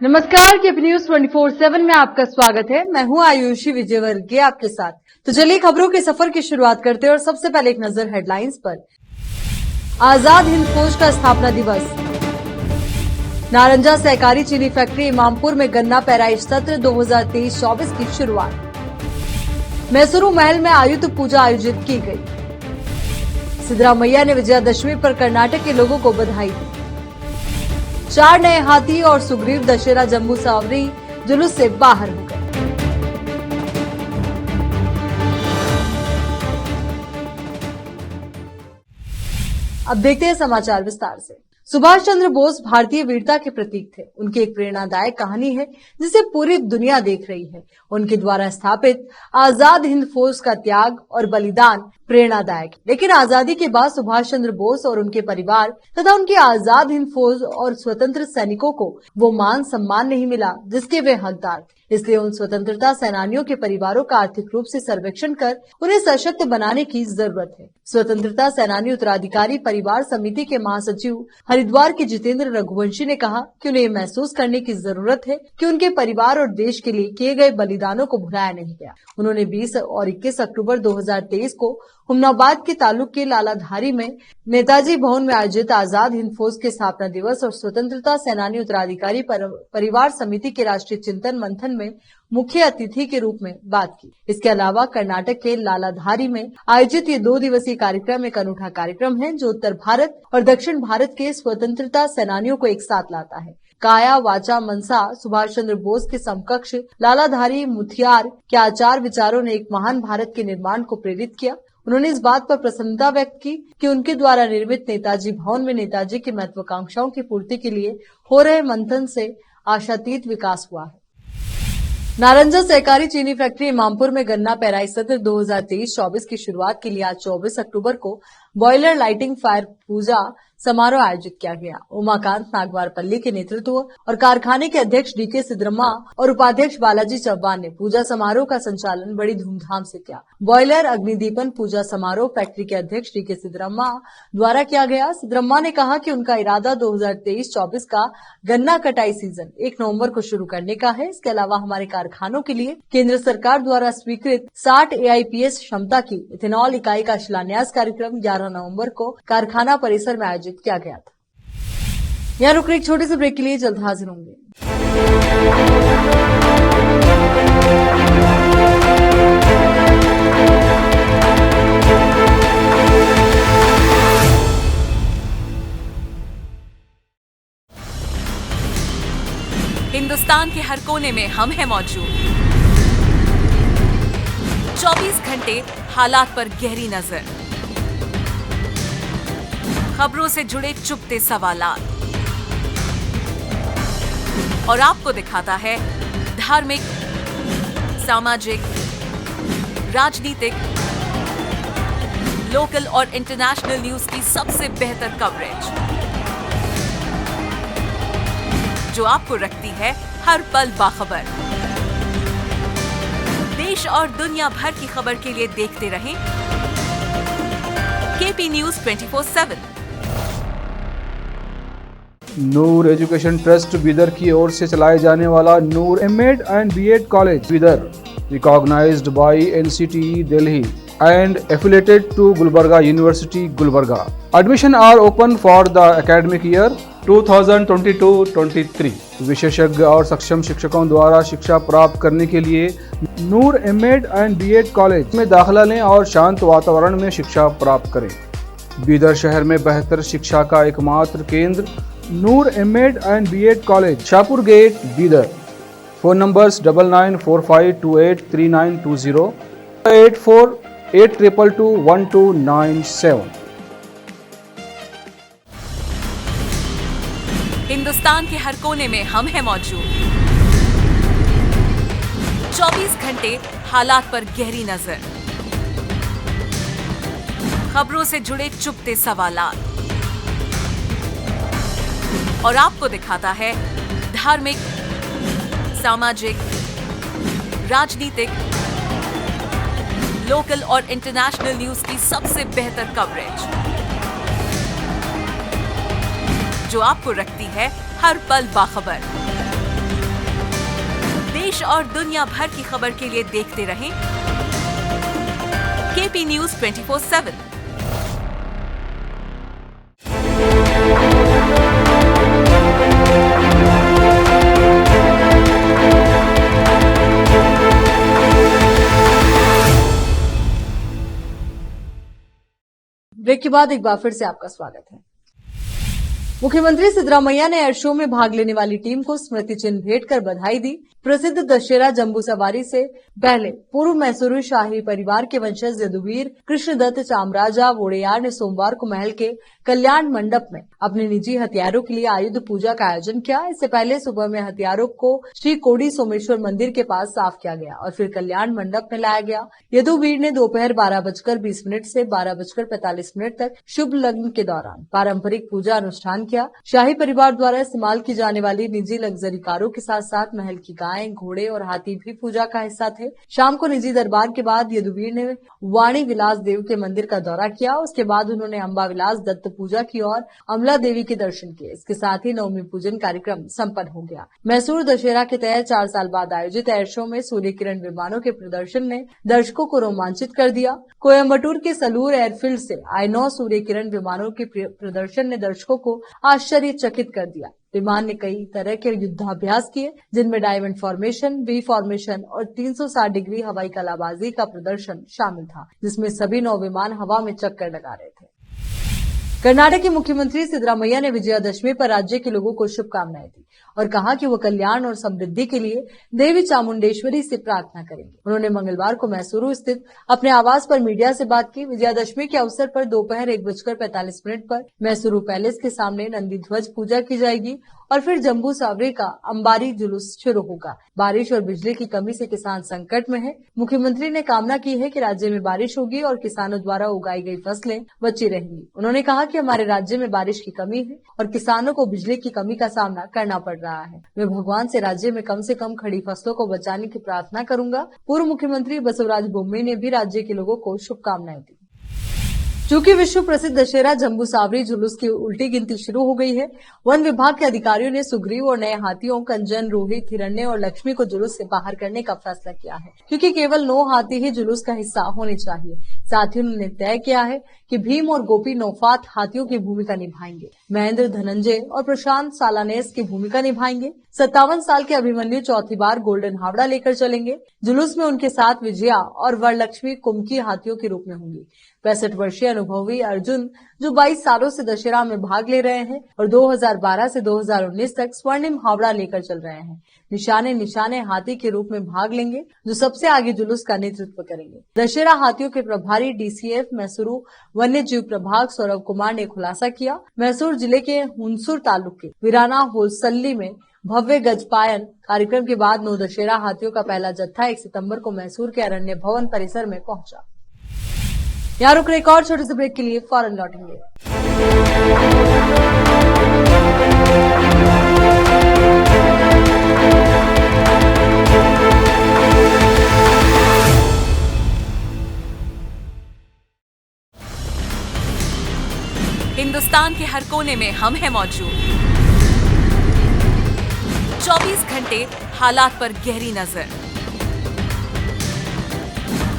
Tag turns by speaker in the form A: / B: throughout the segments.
A: नमस्कार, KP news 24/7 में आपका स्वागत है। मैं हूं आयुषी विजयवर्गीय आपके साथ। तो चलिए खबरों के सफर की शुरुआत करते हैं और सबसे पहले एक नजर हेडलाइंस पर। आजाद हिंद फौज का स्थापना दिवस। नारंजा सहकारी चीनी फैक्ट्री इमामपुर में गन्ना पेराई सत्र 2023-24 की शुरुआत। मैसूरू महल में आयुध पूजा आयोजित की गई। सिद्धरामैया ने विजयादशमी पर कर्नाटक के लोगों को बधाई दी। 4 नए हाथी और सुग्रीव दशहरा जम्मू सवारी जुलूस से बाहर हो गए। अब देखते हैं समाचार विस्तार से। सुभाष चंद्र बोस भारतीय वीरता के प्रतीक थे। उनकी एक प्रेरणादायक कहानी है जिसे पूरी दुनिया देख रही है। उनके द्वारा स्थापित आजाद हिंद फौज का त्याग और बलिदान प्रेरणादायक है। लेकिन आजादी के बाद सुभाष चंद्र बोस और उनके परिवार तथा उनकी आजाद हिंद फौज और स्वतंत्र सैनिकों को वो मान सम्मान नहीं मिला जिसके वे हकदार थे। इसलिए उन स्वतंत्रता सेनानियों के परिवारों का आर्थिक रूप से सर्वेक्षण कर उन्हें सशक्त बनाने की जरूरत है। स्वतंत्रता सेनानी उत्तराधिकारी परिवार समिति के महासचिव हरिद्वार के जितेंद्र रघुवंशी ने कहा कि उन्हें महसूस करने की जरूरत है कि उनके परिवार और देश के लिए किए गए बलिदानों को भुलाया नहीं गया। उन्होंने 20 और 21 अक्टूबर 2023 को हुमनाबाद के तालुक के लालाधारी में नेताजी भवन में आयोजित आजाद हिंद फौज के स्थापना दिवस और स्वतंत्रता सेनानी उत्तराधिकारी परिवार समिति के राष्ट्रीय चिंतन मंथन में मुख्य अतिथि के रूप में बात की। इसके अलावा कर्नाटक के लालाधारी में आयोजित ये 2 दिवसीय कार्यक्रम एक अनूठा कार्यक्रम है जो उत्तर भारत और दक्षिण भारत के स्वतंत्रता सेनानियों को एक साथ लाता है। काया वाचा मनसा सुभाष चंद्र बोस के समकक्ष लालाधारी मुथियार के आचार विचारों ने एक महान भारत के निर्माण को प्रेरित किया। उन्होंने इस बात पर प्रसन्नता व्यक्त की कि उनके द्वारा निर्मित नेताजी भवन में नेताजी की महत्वाकांक्षाओं की पूर्ति के लिए हो रहे मंथन से आशातीत विकास हुआ है। नारंजा सहकारी चीनी फैक्ट्री इमामपुर में गन्ना पेराई सत्र 2023-24 की शुरुआत के लिए आज 24 अक्टूबर को बॉयलर लाइटिंग फायर पूजा समारोह आयोजित किया गया। उमाकांत नागवारपल्ली के नेतृत्व और कारखाने के अध्यक्ष डीके सिद्धरम्मा और उपाध्यक्ष बालाजी चौहान ने पूजा समारोह का संचालन बड़ी धूमधाम से किया। बॉयलर अग्निदीपन पूजा समारोह फैक्ट्री के अध्यक्ष डीके सिद्धरम्मा द्वारा किया गया। सिद्धरम्मा ने कहा कि उनका इरादा 2023-24 का गन्ना कटाई सीजन 1 नवंबर को शुरू करने का है। इसके अलावा हमारे कारखानों के लिए केंद्र सरकार द्वारा स्वीकृत 60 AIPS क्षमता की इथेनॉल इकाई का शिलान्यास कार्यक्रम 11 नवंबर को कारखाना परिसर में आयोजित किया गया था। यहाँ रुक एक छोटे से ब्रेक के लिए जल्द हाजिर होंगे।
B: हिंदुस्तान के हर कोने में हम हैं मौजूद। 24 घंटे हालात पर गहरी नजर, खबरों से जुड़े चुपते सवालात और आपको दिखाता है धार्मिक, सामाजिक, राजनीतिक, लोकल और इंटरनेशनल न्यूज की सबसे बेहतर कवरेज जो आपको रखती है हर पल बाखबर। देश और दुनिया भर की खबर के लिए देखते रहें KP news 24/7।
C: Noor education trust Bidar की ओर से चलाए जाने वाला Noor MEd and BEd college Bidar, recognised by NCTE Delhi and affiliated to Gulbarga University, Gulbarga. Admission are open for the academic year 2022-23. विशेषज्ञ और सक्षम शिक्षकों द्वारा शिक्षा प्राप्त करने के लिए नूर एमएड एंड बीएड कॉलेज में दाखिला लें और शांत वातावरण में शिक्षा प्राप्त करें। बीदर शहर में बेहतर शिक्षा का एकमात्र केंद्र Noor MEd and BEd college, Shahpur gate, Bidar. Phone numbers 9945283920, 8482221297।
B: Hindustan के हर कोने में हम हैं मौजूद। 24 घंटे हालात पर गहरी नजर, खबरों से जुड़े चुपते सवालात और आपको दिखाता है धार्मिक, सामाजिक, राजनीतिक, लोकल और इंटरनेशनल न्यूज की सबसे बेहतर कवरेज जो आपको रखती है हर पल बाखबर। देश और दुनिया भर की खबर के लिए देखते रहें केपी न्यूज 24/7।
A: ब्रेक के बाद एक बार फिर से आपका स्वागत है। मुख्यमंत्री सिद्धरामैया ने एयर शो में भाग लेने वाली टीम को स्मृति चिन्ह भेंट कर बधाई दी। प्रसिद्ध दशहरा जंबू सवारी से पहले पूर्व मैसूरू शाही परिवार के वंशज यदुवीर कृष्णदत्त चामराजा वोडेयार ने सोमवार को महल के कल्याण मंडप में अपने निजी हथियारों के लिए आयुध पूजा का आयोजन किया। इससे पहले सुबह में हथियारों को श्री कोडी सोमेश्वर मंदिर के पास साफ किया गया और फिर कल्याण मंडप में लाया गया। यदुवीर ने दोपहर 12:20 से 12:45 तक शुभ लग्न के दौरान पारंपरिक पूजा अनुष्ठान किया। शाही परिवार द्वारा इस्तेमाल की जाने वाली निजी लग्जरी कारों के साथ साथ महल की गायें, घोड़े और हाथी भी पूजा का हिस्सा थे। शाम को निजी दरबार के बाद यदुवीर ने वाणी विलास देव के मंदिर का दौरा किया। उसके बाद उन्होंने अम्बा विलास दत्त पूजा की और अमला देवी के दर्शन किए। इसके साथ ही नवमी पूजन कार्यक्रम संपन्न हो गया। मैसूर दशहरा के तहत 4 साल बाद आयोजित एयर शो में सूर्य किरण विमानों के प्रदर्शन ने दर्शकों को रोमांचित कर दिया। कोयम्बटूर के सलूर एयरफील्ड से I-9 सूर्य किरण विमानों के प्रदर्शन ने दर्शकों को आश्चर्यचकित कर दिया। विमान ने कई तरह के युद्धाभ्यास किए, जिनमें डायमंड फॉर्मेशन, वी फॉर्मेशन और 360 डिग्री हवाई कलाबाजी का प्रदर्शन शामिल था, जिसमें सभी 9 विमान हवा में चक्कर लगा रहे थे। कर्नाटक के मुख्यमंत्री सिद्धरामैया ने विजयादशमी पर राज्य के लोगों को शुभकामनाएं दी और कहा कि वो कल्याण और समृद्धि के लिए देवी चामुंडेश्वरी से प्रार्थना करेंगे। उन्होंने मंगलवार को मैसूरू स्थित अपने आवास पर मीडिया से बात की। विजयादशमी के अवसर पर दोपहर 1:45 पर मैसूरू पैलेस के सामने नंदी ध्वज पूजा की जाएगी और फिर जम्बू सावरी का अंबारी जुलूस शुरू होगा। बारिश और बिजली की कमी से किसान संकट में है। मुख्यमंत्री ने कामना की है कि राज्य में बारिश होगी और किसानों द्वारा उगाई गई फसलें बची रहेंगी। उन्होंने कहा कि हमारे राज्य में बारिश की कमी है और किसानों को बिजली की कमी का सामना करना पड़ रहा है। मैं भगवान से राज्य में कम से कम खड़ी फसलों को बचाने की प्रार्थना करूंगा। पूर्व मुख्यमंत्री बसवराज बोम्मई ने भी राज्य के लोगों को शुभकामनाएं दी। चूंकि विश्व प्रसिद्ध दशहरा जम्बू सावरी जुलूस की उल्टी गिनती शुरू हो गई है, वन विभाग के अधिकारियों ने सुग्रीव और नए हाथियों कंजन, रोहित, हिरण्य और लक्ष्मी को जुलूस से बाहर करने का फैसला किया है, क्योंकि केवल 9 हाथी ही जुलूस का हिस्सा होने चाहिए। साथ ही उन्होंने तय किया है कि भीम और गोपी नौफात हाथियों की भूमिका निभाएंगे, महेंद्र, धनंजय और प्रशांत सालानेस की भूमिका निभाएंगे। 57 साल के अभिमन्यु चौथी बार गोल्डन हावड़ा लेकर चलेंगे। जुलूस में उनके साथ विजया और वरलक्ष्मी कुमकी हाथियों के रूप में होंगी। 65 वर्षीय अनुभवी अर्जुन, जो 22 सालों से दशहरा में भाग ले रहे हैं और 2012 से 2019 तक स्वर्णिम हावड़ा लेकर चल रहे हैं, निशाने हाथी के रूप में भाग लेंगे, जो सबसे आगे जुलूस का नेतृत्व करेंगे। दशहरा हाथियों के प्रभारी DCF मैसूरू वन्य जीव प्रभाग सौरभ कुमार ने खुलासा किया। मैसूर जिले के हुनसुर तालुके वीराना होलसल्ली में भव्य गजपायन कार्यक्रम के बाद 9 दशहरा हाथियों का पहला जत्था 1 सितंबर को मैसूर के अरण्य भवन परिसर में पहुंचा। यहाँ रुक रहे एक और छोटे से ब्रेक के लिए फौरन लौटेंगे।
B: हिंदुस्तान के हर कोने में हम हैं मौजूद। 24 घंटे हालात पर गहरी नजर,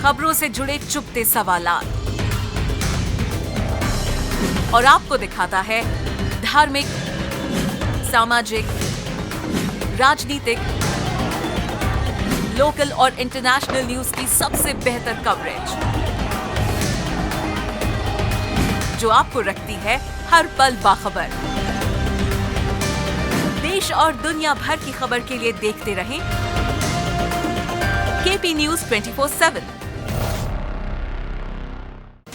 B: खबरों से जुड़े चुपते सवालात और आपको दिखाता है धार्मिक, सामाजिक, राजनीतिक, लोकल और इंटरनेशनल न्यूज की सबसे बेहतर कवरेज, जो आपको रखती है हर पल बाखबर। देश और दुनिया भर की खबर के लिए देखते रहें KP news 24/7।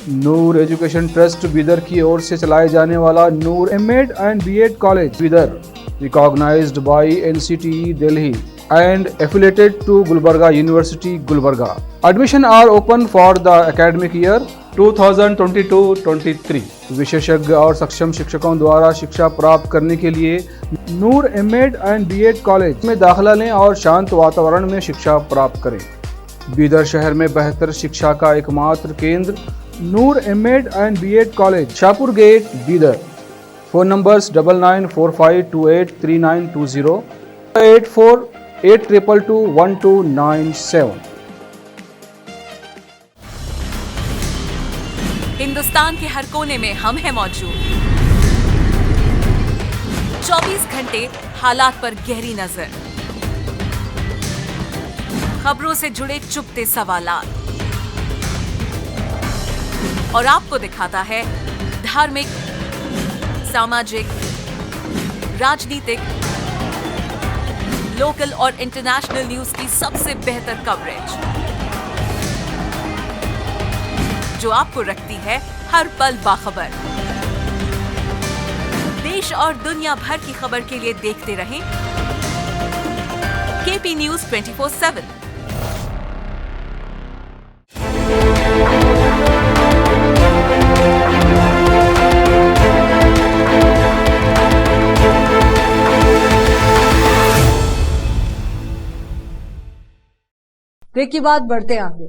C: Noor education trust Bidar की ओर से चलाए जाने वाला Noor MEd and BEd college Bidar, recognised by NCTE Delhi and affiliated to Gulbarga University, Gulbarga. Admission are open for the academic year 2022-23. विशेषज्ञ और सक्षम शिक्षकों द्वारा शिक्षा प्राप्त करने के लिए नूर एमएड एंड बीएड कॉलेज में दाखिला लें और शांत वातावरण में शिक्षा प्राप्त करें। बीदर शहर में बेहतर शिक्षा का एकमात्र केंद्र Noor MEd and BEd college, Shahpur gate, Bidar. Phone numbers 9945283920, 82221297।
B: Hindustan के हर कोने में हम हैं मौजूद। 24 घंटे हालात पर गहरी नजर, खबरों से जुड़े चुपते सवालात और आपको दिखाता है धार्मिक, सामाजिक, राजनीतिक, लोकल और इंटरनेशनल न्यूज की सबसे बेहतर कवरेज, जो आपको रखती है हर पल बाखबर। देश और दुनिया भर की खबर के लिए देखते रहें केपी न्यूज 24/7।
A: ब्रेक के बाद बढ़ते आगे।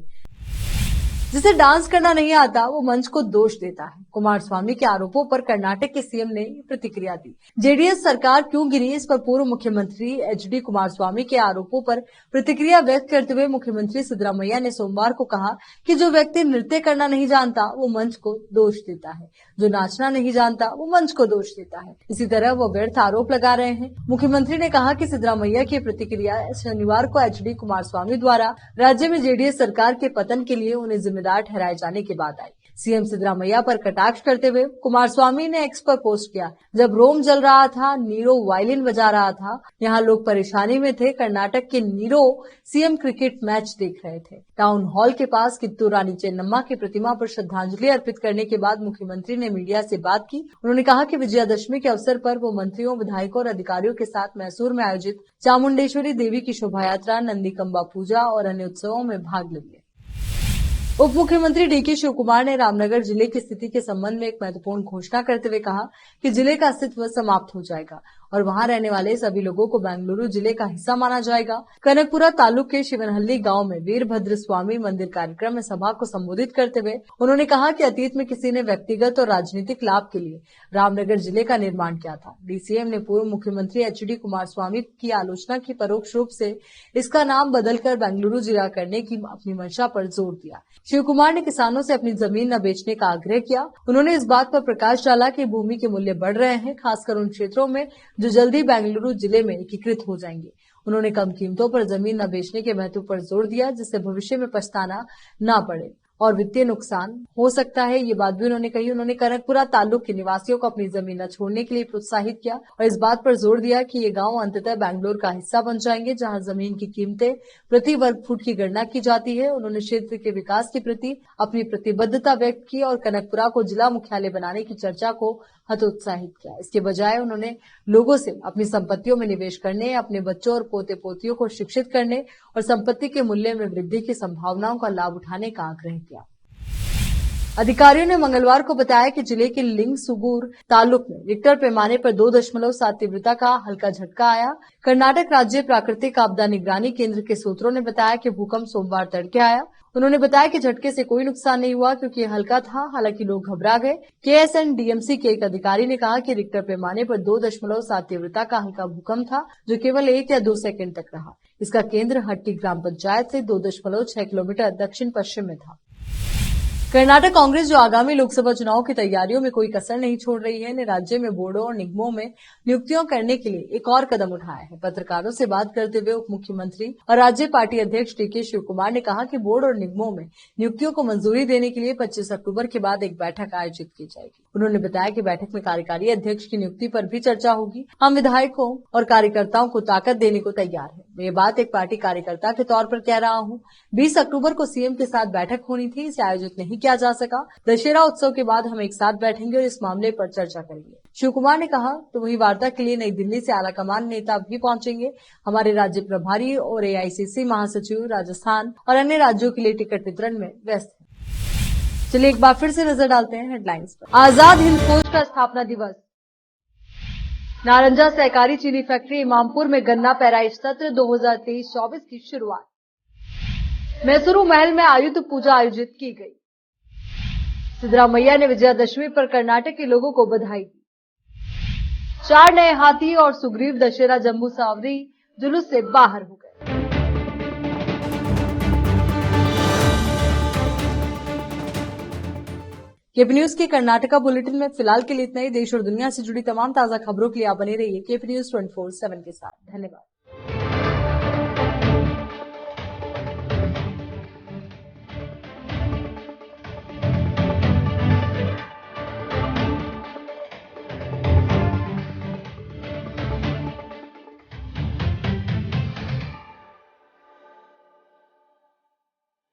A: जिसे डांस करना नहीं आता वो मंच को दोष देता है। कुमारस्वामी के आरोपों पर कर्नाटक के सीएम ने प्रतिक्रिया दी। जेडीएस सरकार क्यों गिरी, इस पर पूर्व मुख्यमंत्री एचडी कुमारस्वामी के आरोपों पर प्रतिक्रिया व्यक्त करते हुए मुख्यमंत्री सिद्धरामैया ने सोमवार को कहा कि जो व्यक्ति नृत्य करना नहीं जानता वो मंच को दोष देता है, जो नाचना नहीं जानता वो मंच को दोष देता है। इसी तरह वो व्यर्थ आरोप लगा रहे हैं। मुख्यमंत्री ने कहा कि सिद्धरामैया की प्रतिक्रिया शनिवार को एचडी कुमारस्वामी द्वारा राज्य में जेडीएस सरकार के पतन के लिए उन्हें जिम्मेदार ठहराए जाने के बाद आई। सीएम सिद्धरामैया पर कटाक्ष करते हुए कुमारस्वामी ने एक्स पर पोस्ट किया, जब रोम जल रहा था, नीरो वायलिन बजा रहा था, यहाँ लोग परेशानी में थे। कर्नाटक के नीरो सीएम क्रिकेट मैच देख रहे थे। टाउन हॉल के पास कित्तू रानी चेन्नम्मा की प्रतिमा पर श्रद्धांजलि अर्पित करने के बाद मुख्यमंत्री ने मीडिया से बात की। उन्होंने कहा कि विजयादशमी के अवसर पर वो मंत्रियों, विधायकों और अधिकारियों के साथ मैसूर में आयोजित चामुंडेश्वरी देवी की शोभा यात्रा, नंदीकंबा पूजा और अन्य उत्सवों में भाग लेंगे। उप मुख्यमंत्री डीके शिवकुमार ने रामनगर जिले की स्थिति के संबंध में एक महत्वपूर्ण घोषणा करते हुए कहा कि जिले का अस्तित्व समाप्त हो जाएगा और वहां रहने वाले सभी लोगों को बेंगलुरु जिले का हिस्सा माना जाएगा। कनकपुरा तालुक के शिवनहल्ली गांव में वीरभद्र स्वामी मंदिर कार्यक्रम में सभा को संबोधित करते हुए उन्होंने कहा कि अतीत में किसी ने व्यक्तिगत और राजनीतिक लाभ के लिए रामनगर जिले का निर्माण किया था। डीसीएम ने पूर्व मुख्यमंत्री एचडी कुमारस्वामी की आलोचना की, परोक्ष रूप से इसका नाम बदलकर बेंगलुरु जिला करने की अपनी मंशा पर जोर दिया। शिवकुमार ने किसानों से अपनी जमीन न बेचने का आग्रह किया। उन्होंने इस बात पर प्रकाश डाला कि भूमि के मूल्य बढ़ रहे हैं, खासकर उन क्षेत्रों में जो जल्दी बेंगलुरु जिले में एकीकृत हो जाएंगे। उन्होंने कम कीमतों पर जमीन न बेचने के महत्व पर जोर दिया, जिससे भविष्य में पछताना न पड़े और वित्तीय नुकसान हो सकता है, ये बात भी उन्होंने कही। उन्होंने कनकपुरा तालुक के निवासियों को अपनी जमीन न छोड़ने के लिए प्रोत्साहित किया और इस बात पर जोर दिया कि ये गांव अंततः बेंगलोर का हिस्सा बन जाएंगे, जहां जमीन की कीमतें प्रति वर्ग फुट की गणना की जाती है। उन्होंने क्षेत्र के विकास के प्रति अपनी प्रतिबद्धता व्यक्त की और कनकपुरा को जिला मुख्यालय बनाने की चर्चा को हतोत्साहित किया। इसके बजाय उन्होंने लोगों से अपनी संपत्तियों में निवेश करने, अपने बच्चों और पोते पोतियों को शिक्षित करने और संपत्ति के मूल्य में वृद्धि की संभावनाओं का लाभ उठाने का आग्रह किया। अधिकारियों ने मंगलवार को बताया कि जिले के लिंगसुगूर तालुक में रिक्टर पैमाने पर 2.7 तीव्रता का हल्का झटका आया। कर्नाटक राज्य प्राकृतिक आपदा निगरानी केंद्र के सूत्रों ने बताया कि भूकंप सोमवार तड़के आया। उन्होंने बताया कि झटके से कोई नुकसान नहीं हुआ क्योंकि यह हल्का था, हालांकि लोग घबरा गए। केएसएनडीएमसी के एक अधिकारी ने कहा कि रिक्टर पैमाने पर 2.7 तीव्रता का हल्का भूकंप था, जो केवल 1 या 2 सेकंड तक रहा। इसका केंद्र हट्टी ग्राम पंचायत से 2.6 किलोमीटर दक्षिण पश्चिम में था। कर्नाटक कांग्रेस, जो आगामी लोकसभा चुनाव की तैयारियों में कोई कसर नहीं छोड़ रही है, ने राज्य में बोर्डों और निगमों में नियुक्तियां करने के लिए एक और कदम उठाया है। पत्रकारों से बात करते हुए उप मुख्यमंत्री और राज्य पार्टी अध्यक्ष डीके शिवकुमार ने कहा कि बोर्ड और निगमों में नियुक्तियों को मंजूरी देने के लिए 25 अक्टूबर के बाद एक बैठक आयोजित की जाएगी। उन्होंने बताया कि बैठक में कार्यकारी अध्यक्ष की नियुक्ति पर भी चर्चा होगी। हम विधायकों और कार्यकर्ताओं को ताकत देने को तैयार है। मैं ये बात एक पार्टी कार्यकर्ता के तौर पर कह रहा हूँ। 20 अक्टूबर को सीएम के साथ बैठक होनी थी, इसे आयोजित नहीं किया जा सका। दशहरा उत्सव के बाद हम एक साथ बैठेंगे और इस मामले पर चर्चा करेंगे। शिवकुमार ने कहा तो वही वार्ता के लिए नई दिल्ली से आलाकमान नेता भी पहुंचेंगे। हमारे राज्य प्रभारी और एआईसीसी महासचिव राजस्थान और अन्य राज्यों के लिए टिकट वितरण में व्यस्त है। चलिए एक बार फिर से नजर डालते हैं हेडलाइंस पर। आजाद हिंद फौज का स्थापना दिवस। नारंजा सहकारी चीनी फैक्ट्री इमामपुर में गन्ना पेराई सत्र 2023-24 की शुरुआत। मैसूरू महल में आयुध पूजा आयोजित की गई। सिद्धरामैया ने विजयादशमी पर कर्नाटक के लोगों को बधाई दी। 4 नए हाथी और सुग्रीव दशहरा जम्मू सवारी जुलूस से बाहर हो गए। केपी न्यूज के कर्नाटका बुलेटिन में फिलहाल के लिए इतना ही। देश और दुनिया से जुड़ी तमाम ताजा खबरों के लिए आप बने रहिए केपी न्यूज 24/7 के साथ। धन्यवाद।